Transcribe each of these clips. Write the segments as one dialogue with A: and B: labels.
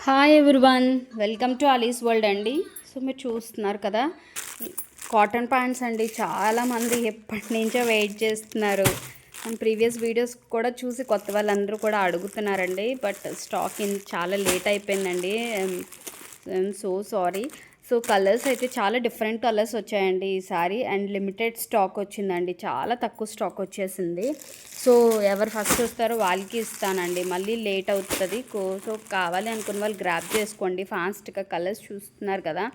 A: Hi everyone, welcome to Alice world అండి. So మీరు చూస్తున్నారు కదా, కాటన్ ప్యాంట్స్ అండి. చాలామంది ఎప్పటి నుంచో వెయిట్ చేస్తున్నారు. ప్రీవియస్ వీడియోస్ కూడా చూసి కొత్త వాళ్ళందరూ కూడా అడుగుతున్నారండి. బట్ స్టాక్ చాలా లేట్ అయిపోయిందండి. I'm so sorry. So colours అయితే చాలా డిఫరెంట్ కలర్స్ వచ్చాయండి ఈసారి, అండ్ లిమిటెడ్ స్టాక్ వచ్చిందండి. చాలా తక్కువ స్టాక్ వచ్చేసింది. సో ఎవరు ఫస్ట్ వస్తారో వాళ్ళకి ఇస్తానండి, మళ్ళీ లేట్ అవుతుంది. సో కావాలి అనుకున్న వాళ్ళు గ్రాప్ చేసుకోండి ఫాస్ట్గా. కలర్స్ చూస్తున్నారు కదా,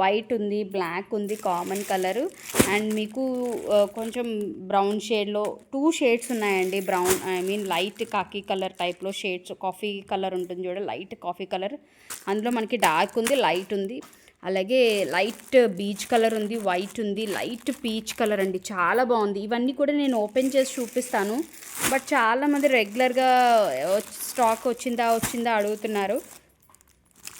A: వైట్ ఉంది, బ్లాక్ ఉంది, కామన్ కలరు, అండ్ మీకు కొంచెం బ్రౌన్ షేడ్లో 2 షేడ్స్ ఉన్నాయండి. బ్రౌన్ లైట్ కాఫీ కలర్ టైప్లో షేడ్స్. కాఫీ కలర్ ఉంటుంది చూడ, లైట్ కాఫీ కలర్. అందులో మనకి డార్క్ ఉంది, లైట్ ఉంది, అలాగే లైట్ బీచ్ కలర్ ఉంది, వైట్ ఉంది, లైట్ పీచ్ కలర్ అండి. చాలా బాగుంది. ఇవన్నీ కూడా నేను ఓపెన్ చేసి చూపిస్తాను. బట్ చాలామంది రెగ్యులర్గా స్టాక్ వచ్చిందా అడుగుతున్నారు.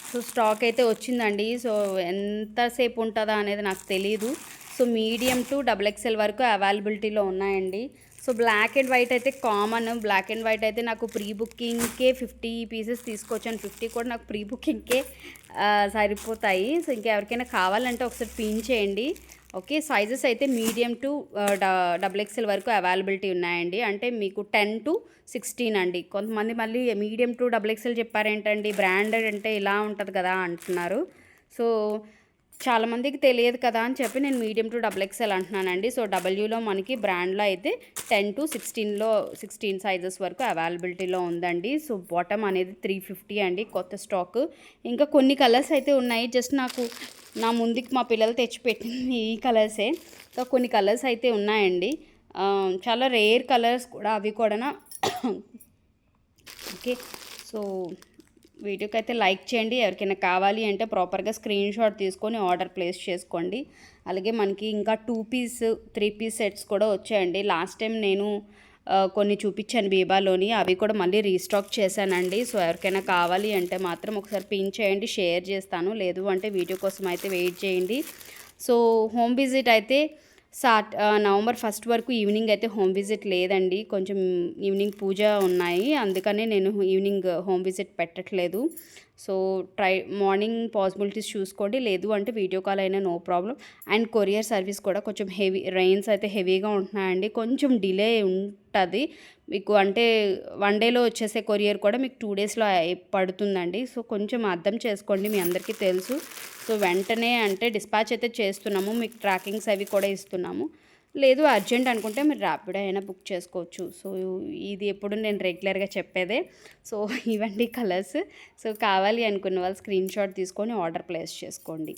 A: సో స్టాక్ అయితే వచ్చిందండి. సో ఎంతసేపు ఉంటుందా అనేది నాకు తెలీదు. సో మీడియం టు XXL వరకు అవైలబిలిటీలో ఉన్నాయండి. సో బ్లాక్ అండ్ వైట్ అయితే కామన్. బ్లాక్ అండ్ వైట్ అయితే నాకు ప్రీ బుకింగ్కే 50 పీసెస్ తీసుకొచ్చాను. 50 కూడా నాకు ప్రీ బుకింగ్కే సరిపోతాయి. సో ఇంకెవరికైనా కావాలంటే ఒకసారి పిన్ చేయండి. ఓకే, సైజెస్ అయితే మీడియం టు XXL వరకు అవైలబిలిటీ ఉన్నాయండి. అంటే మీకు 10 to 16 అండి. కొంతమంది మళ్ళీ మీడియం టు XXL చెప్పారేంటండి, బ్రాండెడ్ అంటే ఇలా ఉంటుంది కదా అంటున్నారు. సో చాలామందికి తెలియదు కదా అని చెప్పి నేను మీడియం టు XXL అంటున్నానండి. సో డబ్ల్యూలో మనకి బ్రాండ్లో అయితే 10 to 16 సైజెస్ వరకు అవైలబిలిటీలో ఉందండి. సో బాటమ్ అనేది 350 అండి, కొత్త స్టాక్. ఇంకా కొన్ని కలర్స్ అయితే ఉన్నాయి. జస్ట్ నాకు నా ముందుకి మా పిల్లలు తెచ్చిపెట్టింది ఈ కలర్సే. సో కొన్ని కలర్స్ అయితే ఉన్నాయండి, చాలా రేర్ కలర్స్ కూడా, అవి కూడా. ఓకే, సో వీడియోకి అయితే లైక్ చేయండి. ఎవరికైనా కావాలి అంటే ప్రాపర్గా స్క్రీన్ షాట్ తీసుకొని ఆర్డర్ ప్లేస్ చేసుకోండి. అలాగే మనకి ఇంకా 2 పీస్ 3 పీస్ సెట్స్ కూడా వచ్చాయండి. లాస్ట్ టైం నేను కొన్ని చూపించాను బీబాలోని, అవి కూడా మళ్ళీ రీస్టాక్ చేశానండి. సో ఎవరికైనా కావాలి అంటే మాత్రం ఒకసారి పిన్ చేయండి, షేర్ చేస్తాను. లేదు అంటే వీడియో కోసం అయితే వెయిట్ చేయండి. సో హోమ్ విజిట్ అయితే నవంబర్ 1 వరకు ఈవినింగ్ అయితే హోమ్ విజిట్ లేదండి. కొంచెం ఈవినింగ్ పూజ ఉన్నాయి, అందుకనే నేను ఈవినింగ్ హోమ్ విజిట్ పెట్టట్లేదు. సో మార్నింగ్ పాసిబిలిటీస్ చూసుకోండి, లేదు అంటే వీడియో కాల్ అయినా no problem. And courier service కూడా కొంచెం రెయిన్స్ అయితే హెవీగా ఉంటున్నాయండి. కొంచెం డిలే ఉంటుంది మీకు. అంటే 1 డేలో వచ్చేసే కొరియర్ కూడా మీకు 2 డేస్లో పడుతుందండి. సో కొంచెం అర్థం చేసుకోండి, మీ అందరికీ తెలుసు. సో వెంటనే అంటే డిస్పాచ్ అయితే చేస్తున్నాము, మీకు ట్రాకింగ్స్ అవి కూడా ఇస్తున్నాము. లేదు అర్జెంట్ అనుకుంటే మీరు ర్యాపిడో అయినా బుక్ చేసుకోవచ్చు. సో ఇది ఎప్పుడు నేను రెగ్యులర్గా చెప్పేదే. సో ఇవన్నీ కలర్స్. సో కావాలి అనుకున్న వాళ్ళు స్క్రీన్ షాట్ తీసుకొని ఆర్డర్ ప్లేస్ చేసుకోండి.